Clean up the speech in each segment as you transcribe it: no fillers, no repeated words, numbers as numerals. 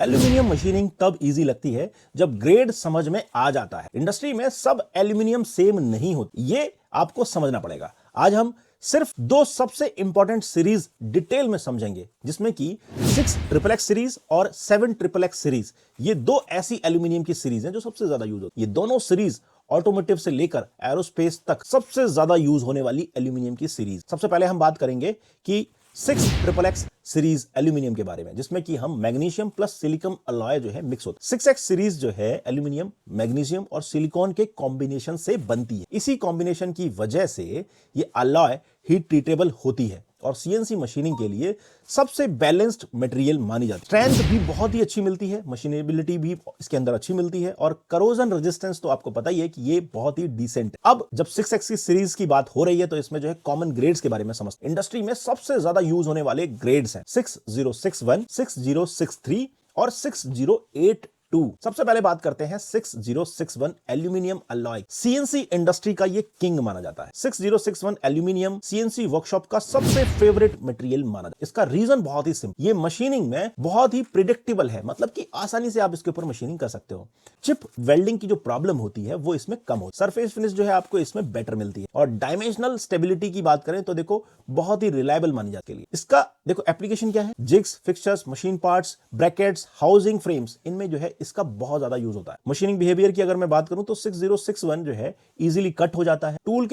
Aluminium machining तब easy लगती है जब ग्रेड समझ में आ जाता है। इंडस्ट्री में सब एल्यूमिनियम सेम नहीं होती, ये आपको समझना पड़ेगा। आज हम सिर्फ दो सबसे इंपॉर्टेंट सीरीज डिटेल में समझेंगे, जिसमें कि 6XXX सीरीज और 7XXX सीरीज। ये दो ऐसी एल्यूमिनियम की सीरीज हैं जो सबसे ज्यादा यूज होती है। ये दोनों सीरीज ऑटोमोटिव से लेकर एरोस्पेस तक सबसे ज्यादा यूज होने वाली एल्यूमिनियम की सीरीज। सबसे पहले हम बात करेंगे कि 6XXX सीरीज एल्यूमिनियम के बारे में, जिसमें कि हम मैग्नीशियम प्लस सिलिकॉन अलॉय जो है मिक्स होता है। 6X सीरीज जो है एल्यूमिनियम, मैग्नीशियम और सिलिकॉन के कॉम्बिनेशन से बनती है। इसी कॉम्बिनेशन की वजह से ये अलॉय हीट ट्रीटेबल होती है और सीएनसी मशीनिंग के लिए सबसे बैलेंस्ड मटेरियल मानी जाती है। स्ट्रेंथ भी बहुत ही अच्छी मिलती है, मशीनेबिलिटी भी इसके अंदर अच्छी मिलती है और करोजन रेजिस्टेंस तो आपको पता ही है कि ये बहुत ही डिसेंट है। अब जब 6X की सीरीज की बात हो रही है तो इसमें जो है कॉमन ग्रेड्स के बारे में समझते हैं। इंडस्ट्री में सबसे ज्यादा यूज होने वाले ग्रेड्स हैं 6061, 6063 और 6082। सबसे पहले बात करते हैं 6061 एल्यूमिनियम अलॉय। सीएनसी इंडस्ट्री का ये किंग माना जाता है। 6061 एल्यूमिनियम सीएनसी वर्कशॉप का सबसे फेवरेट मटेरियल माना जाता है। इसका रीजन बहुत ही सिंपल, ये मशीनिंग में बहुत ही प्रिडिक्टेबल है, मतलब कि आसानी से आप इसके ऊपर मशीनिंग कर सकते हो। चिप वेल्डिंग की जो प्रॉब्लम होती है वो इसमें कम होती है। सरफेस फिनिश जो है आपको इसमें बेटर मिलती है और डायमेंशनल स्टेबिलिटी की बात करें तो देखो बहुत ही रिलायबल मानी जाती है। इसका देखो एप्लीकेशन क्या है, jigs, fixtures, machine parts, brackets, housing frames, इनमें जो है इसका बहुत ज्यादा यूज होता है। मशीनिंग बिहेवियर की अगर मैं बात करूं तो 6061 जो है इजीली कट हो जाता है। टूल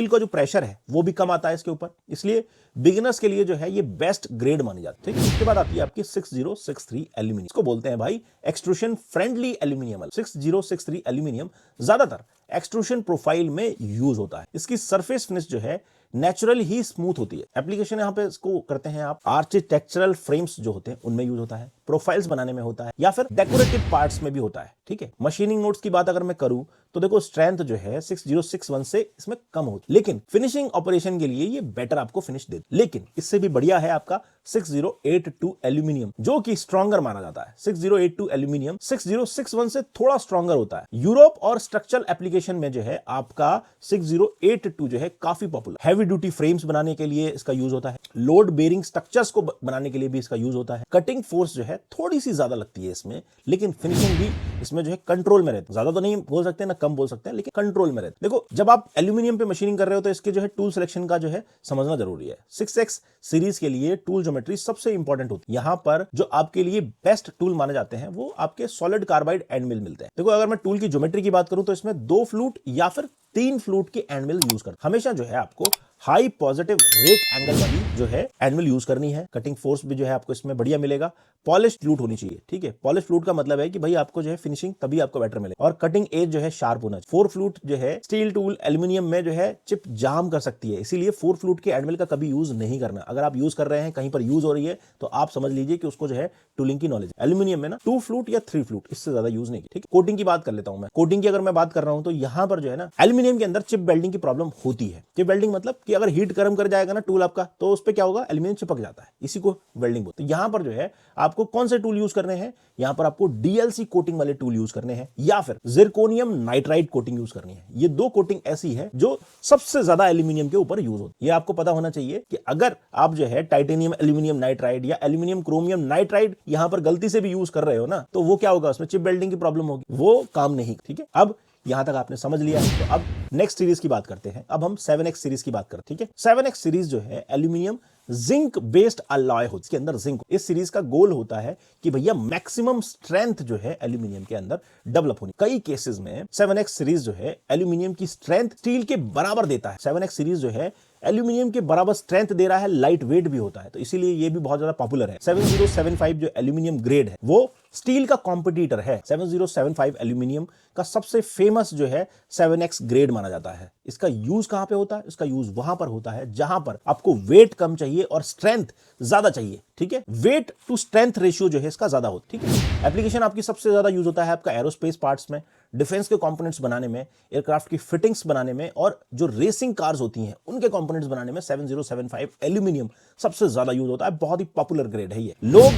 का जो प्रेशर है वो भी कम आता है इसके ऊपर, इसलिए बिगिनर्स के लिए जो है ये बेस्ट ग्रेड मानी जाती है। ठीक है, इसके बाद आती है आपकी 6063 एल्यूमिनियम। इसको बोलते हैं भाई एक्सट्रूशन फ्रेंडली एल्यूमिनियम। 6063 एल्यूमिनियम ज्यादातर एक्सट्रूशन प्रोफाइल में यूज होता है। इसकी सरफेस फिनिश जो है नेचुरल ही स्मूथ होती है। एप्लीकेशन यहां पे इसको करते हैं आप आर्किटेक्चरल फ्रेम्स जो होते हैं उनमें यूज होता है, प्रोफाइल्स बनाने में होता है या फिर डेकोरेटिव पार्ट्स में भी होता है। ठीक है, मशीनिंग नोट्स की बात अगर मैं करूं तो देखो स्ट्रेंथ जो है 6061 से इसमें कम होती है, लेकिन फिनिशिंग ऑपरेशन के लिए ये बेटर आपको फिनिश दे। लेकिन इससे भी बढ़िया है आपका 6082 एल्यूमिनियम, जो कि स्ट्रॉन्गर माना जाता है। 6082 एल्यूमिनियम 6061 से थोड़ा स्ट्रॉन्गर होता है। यूरोप और स्ट्रक्चरल एप्लीकेशन में जो है आपका 6082 जो है काफी पॉपुलर। हैवी ड्यूटी फ्रेम्स बनाने के लिए इसका यूज होता है, लोड बेरिंग स्ट्रक्चर्स को बनाने के लिए भी इसका यूज होता है। कटिंग फोर्स जो है थोड़ी सी ज्यादा लगती है इसमें, लेकिन फिनिशिंग भी इसमें जो है कंट्रोल में रहती है। ज्यादा तो नहीं बोल सकते ना कम बोल सकते हैं, लेकिन कंट्रोल में रहते हैं। देखो जब आप एल्यूमिनियम पे मशीनिंग कर रहे हो तो इसके जो है टूल सिलेक्शन का जो है समझना जरूरी है। 6X सीरीज के लिए टूल ज्योमेट्री सबसे इंपॉर्टेंट होती है। यहां पर जो आपके लिए बेस्ट टूल माने जाते हैं वो आपके सॉलिड कार्बाइड एंड मिल मिलते हैं। देखो अगर मैं टूल की ज्योमेट्री की बात करूं तो इसमें 2 फ्लूट या फिर 3 फ्लूट की एंड मिल यूज कर। हमेशा जो है आपको हाई पॉजिटिव रेक एंगल वाली जो है एंड यूज करनी है। कटिंग फोर्स भी जो है आपको इसमें बढ़िया मिलेगा। पॉलिश फ्लूट होनी चाहिए। ठीक है, पॉलिश फ्लूट का मतलब है कि भाई आपको जो है फिनिशिंग तभी आपको बेटर मिलेगा और कटिंग एज जो है शार्प होना चाहिए। 4 फ्लूट जो है स्टील टूल एल्यूमिनियम में जो है चिप जाम कर सकती है, इसीलिए 4 फ्लूट के एंड का कभी यूज नहीं करना। अगर आप यूज कर रहे हैं, कहीं पर यूज हो रही है तो आप समझ लीजिए कि उसको जो है टूलिंग की नॉलेज। एल्यूमिनियम में ना 2 फ्लूट या 3 फ्लूट, इससे ज्यादा यूज नहीं। ठीक है, कोटिंग की बात कर लेता हूं मैं। कोटिंग की अगर मैं बात कर रहा हूं तो यहां पर जो है ना एल्यूमिनियम के अंदर चिप वेल्डिंग की प्रॉब्लम होती है। चिप वेल्डिंग मतलब कि अगर हीट गर्म कर जाएगा ना टूल आपका तो उस पे क्या होगा, एल्यूमिनियम चिपक जाता है, इसी को वेल्डिंग बोलते हैं। यहां पर जो है आपको कौन से टूल यूज करने हैं, यहां पर आपको डीएलसी कोटिंग वाले टूल यूज करने हैं या फिर जिरकोनियम नाइट्राइड कोटिंग यूज करनी है। ये 2 कोटिंग ऐसी है जो सबसे ज्यादा एल्यूमिनियम के ऊपर यूज होती है। ये आपको पता होना चाहिए कि अगर आप जो है टाइटेनियम एल्यूमिनियम नाइट्राइड या एल्यूमिनियम क्रोमियम नाइट्राइड यहां पर गलती से भी यूज कर रहे हो ना तो वो क्या होगा, उसमें चिप वेल्डिंग की प्रॉब्लम होगी, वो काम नहीं। ठीक है, अब यहां तक आपने समझ लिया है तो अब नेक्स्ट सीरीज की बात करते हैं। अब हम 7X सीरीज की बात करते हैं। ठीक है, 7X सीरीज जो है एल्यूमिनियम जिंक बेस्ड अलॉय होती है, इसके अंदर जिंक। इस सीरीज का गोल होता है कि भैया मैक्सिमम स्ट्रेंथ जो है एल्यूमिनियम के अंदर डेवलप होनी। कई केसेस में 7X सीरीज जो है एल्यूमिनियम की स्ट्रेंथ स्टील के बराबर देता है। 7X सीरीज जो है एल्यूमिनियम के बराबर स्ट्रेंथ दे रहा है, लाइट वेट भी होता है, तो इसीलिए ये भी बहुत ज्यादा पॉपुलर है। 7075 जो एल्यूमिनियम ग्रेड है वो स्टील का कॉम्पिटिटर है। 7075 एल्यूमिनियम का सबसे फेमस जो है 7X ग्रेड माना जाता है। इसका यूज कहां पे होता है, इसका यूज वहां पर होता है जहां पर आपको वेट कम चाहिए और स्ट्रेंथ ज्यादा चाहिए। ठीक है, वेट टू स्ट्रेंथ रेशियो जो है इसका ज्यादा होता है। ठीक है, एप्लीकेशन आपकी सबसे ज्यादा यूज होता है आपका एरोस्पेस पार्ट्स में, डिफेंस के कंपोनेंट्स बनाने में, एयरक्राफ्ट की फिटिंग्स बनाने में और जो रेसिंग कार्स होती हैं उनके कंपोनेंट्स बनाने में 7075 एल्यूमिनियम सबसे ज्यादा यूज होता है। बहुत ही पॉपुलर ग्रेड है ये। लोग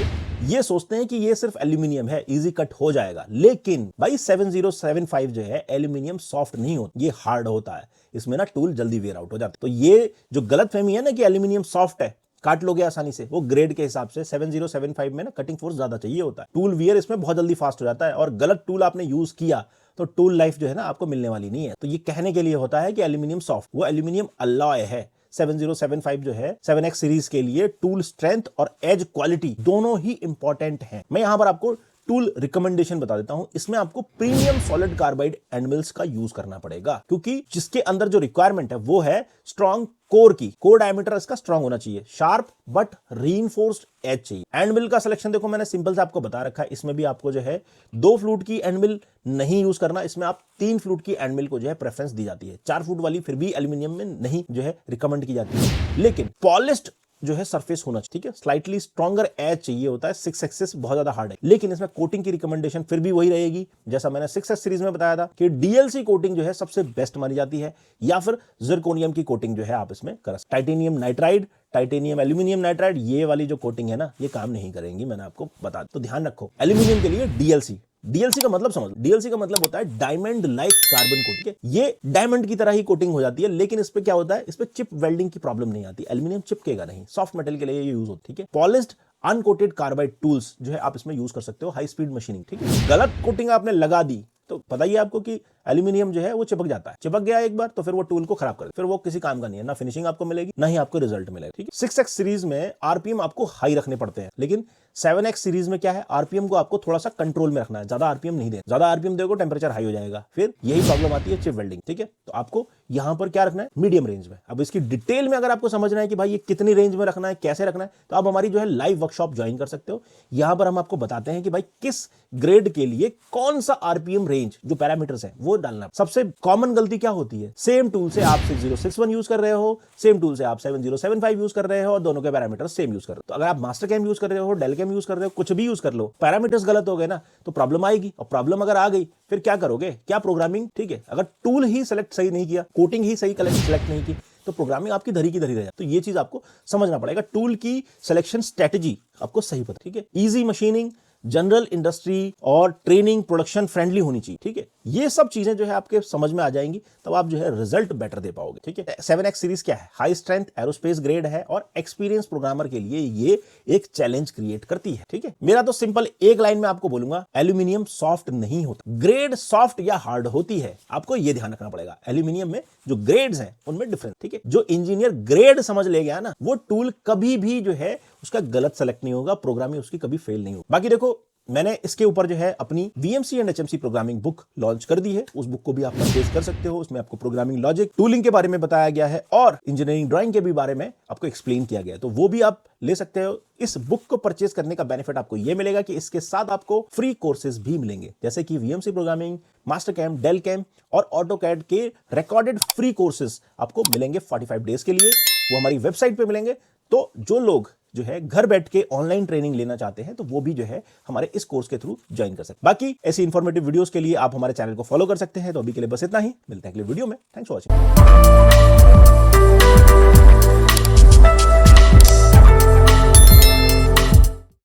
ये सोचते हैं कि ये सिर्फ एल्यूमिनियम है, इजी कट हो जाएगा, लेकिन भाई 7075 जो है एल्यूमिनियम सॉफ्ट नहीं होता, ये हार्ड होता है। इसमें ना टूल जल्दी वेयर आउट हो जाता है। तो ये जो गलतफहमी है ना कि एल्यूमिनियम सॉफ्ट है, काट लोगे आसानी से। वो ग्रेड के हिसाब से 7075 में ना कटिंग फोर्स ज्यादा चाहिए होता है। टूल वियर इसमें बहुत जल्दी फास्ट हो जाता है, और गलत टूल आपने यूज किया तो टूल लाइफ जो है ना आपको मिलने वाली नहीं है। तो ये कहने के लिए होता है कि एल्यूमिनियम सॉफ्ट, वो एल्यूमिनियम अलॉय है। 7075 जो है 7X सीरीज के लिए टूल स्ट्रेंथ और एज क्वालिटी दोनों ही इंपॉर्टेंट हैं। मैं यहां पर आपको टूल रिकमेंडेशन बता देता हूं। इसमें आपको premium solid carbide and mills का यूज करना पड़ेगा, क्योंकि जिसके अंदर जो रिक्वायरमेंट है वो है स्ट्रॉन्ग कोर की। कोर डायमीटर इसका स्ट्रॉन्ग होना चाहिए, शार्प बट रीइंफोर्स्ड एज चाहिए। एंड मिल का सिलेक्शन देखो मैंने सिंपल से आपको बता रखा है। इसमें भी आपको जो है 2 फ्लूट की एंड मिल नहीं यूज करना, इसमें आप 3 फ्लूट की एंड मिल को जो है प्रेफरेंस दी जाती है। 4 फुट वाली फिर भी एल्यूमिनियम में नहीं जो है रिकमेंड की जाती है, लेकिन पॉलिश्ड जो है सरफेस होना चाहिए, ठीक है। स्लाइटली स्ट्रॉन्गर एज चाहिए होता है। 6 एक्सेस बहुत ज्यादा हार्ड है, लेकिन इसमें कोटिंग की रिकमेंडेशन फिर भी वही रहेगी जैसा मैंने 6S सीरीज में बताया था कि डीएलसी कोटिंग जो है सबसे बेस्ट मानी जाती है, या फिर जिरकोनियम की कोटिंग जो है आप इसमें कर सकते। Titanium nitride, titanium aluminium nitride, ये वाली जो कोटिंग है ना ये काम नहीं करेंगी, मैंने आपको बता। तो ध्यान रखो एल्यूमिनियम के लिए डीएलसी। डीएलसी का मतलब समझ लो, डीएलसी का मतलब होता है डायमंड लाइक कार्बन कोटिंग। ये डायमंड की तरह ही कोटिंग हो जाती है, लेकिन इस पे क्या होता है, इस पे चिप वेल्डिंग की प्रॉब्लम नहीं आती। एल्यूमिनियम चिपकेगा नहीं, सॉफ्ट मेटल के लिए ये यूज होता है, ठीक है। पॉलिश्ड अनकोटेड कार्बाइड टूल्स जो है आप इसमें यूज कर सकते हो, हाई स्पीड मशीनिंग, ठीक है। गलत कोटिंग आपने लगा दी तो पता ही है आपको कि एल्यूमिनियम जो है वो चिपक जाता है। चिपक गया एक बार तो फिर वो टूल को खराब कर दे, फिर वो किसी काम का नहीं है, ना फिनिशिंग आपको मिलेगी ना ही आपको रिजल्ट मिलेगा, ठीक है। 6X सीरीज में आरपीएम आपको हाई रखने पड़ते हैं, लेकिन 7X सीरीज में क्या है, आरपीएम को आपको थोड़ा सा कंट्रोल में रखना है। ज्यादा आरपीएम नहीं देना, ज्यादा आरपीएम देखो टेम्परेचर हाई हो जाएगा, फिर यही प्रॉब्लम आती है चिप वेल्डिंग, ठीक है। तो आपको यहां पर क्या रखना है, मीडियम रेंज में। अब इसकी डिटेल में अगर आपको समझना है कि भाई ये कितनी रेंज में रखना है, कैसे रखना है, तो आप हमारी जो है लाइव वर्कशॉप ज्वाइन कर सकते हो। यहां पर हम आपको बताते हैं कि भाई किस ग्रेड के लिए कौन सा आरपीएम रेंज जो पैरामीटर्स है वो डालना। सबसे कॉमन गलती क्या होती है, सेम टूल से आप 6061 यूज कर रहे हो, सेम टूल से आप 7075 यूज कर रहे हो, और दोनों के पैरामीटर सेम यूज कर रहे हो। तो अगर आप मास्टर कैम यूज कर रहे हो, डेल कैम यूज कर रहे हो, कुछ भी यूज कर लो, पैरामीटर्स गलत हो गए ना तो प्रॉब्लम आएगी। और प्रॉब्लम अगर आ गई फिर क्या करोगे, क्या प्रोग्रामिंग, ठीक है। अगर टूल ही सेलेक्ट सही नहीं किया, कोटिंग ही सही सेलेक्ट नहीं की, तो प्रोग्रामिंग आपकी धरी की धरी रह जाती। तो ये चीज आपको समझना पड़ेगा, टूल की सिलेक्शन स्ट्रेटेजी आपको सही पता, ठीक है। इजी मशीनिंग, जनरल इंडस्ट्री और ट्रेनिंग प्रोडक्शन फ्रेंडली होनी चाहिए, ठीक है। ये सब चीजें जो है आपके समझ में आ जाएंगी, तब आप जो है रिजल्ट बेटर दे पाओगे, ठीक है। 7X सीरीज क्या है, हाई स्ट्रेंथ एरोस्पेस ग्रेड है, और एक्सपीरियंस प्रोग्रामर के लिए ये एक चैलेंज क्रिएट करती है, ठीक है। मेरा तो सिंपल एक लाइन में आपको बोलूंगा, एल्यूमिनियम सॉफ्ट नहीं होता, ग्रेड सॉफ्ट या हार्ड होती है। आपको ये ध्यान रखना पड़ेगा, एल्यूमिनियम में जो ग्रेड्स हैं उनमें डिफरेंस, ठीक है। जो इंजीनियर ग्रेड समझ ले गया ना, वो टूल कभी भी जो है उसका गलत सेलेक्ट नहीं होगा, प्रोग्रामिंग उसकी कभी फेल नहीं होगी। बाकी देखो मैंने इसके ऊपर जो है अपनी VMC and HMC programming book launch कर दी है, उस बुक को भी आप परचेज कर सकते हो। उसमें आपको प्रोग्रामिंग लॉजिक, टूलिंग के बारे में बताया गया है, और इंजीनियरिंग ड्राइंग के भी बारे में आपको एक्सप्लेन किया गया है, तो वो भी आप ले सकते हो। इस बुक को परचेज करने का बेनिफिट आपको ये मिलेगा कि इसके साथ आपको फ्री कोर्सेज भी मिलेंगे, जैसे कि VMC programming, Mastercam, Delcam और ऑटोकैड के रिकॉर्डेड फ्री कोर्सेज आपको मिलेंगे 45 डेज के लिए। वो हमारी वेबसाइट पे मिलेंगे। तो जो लोग जो है घर बैठ के ऑनलाइन ट्रेनिंग लेना चाहते हैं तो वो भी जो है हमारे इस कोर्स के थ्रू ज्वाइन कर सकते हैं। बाकी ऐसी इंफॉर्मेटिव वीडियोस के लिए आप हमारे चैनल को फॉलो कर सकते हैं। तो अभी के लिए बस इतना ही, मिलते हैं अगले वीडियो में। Thanks for watching.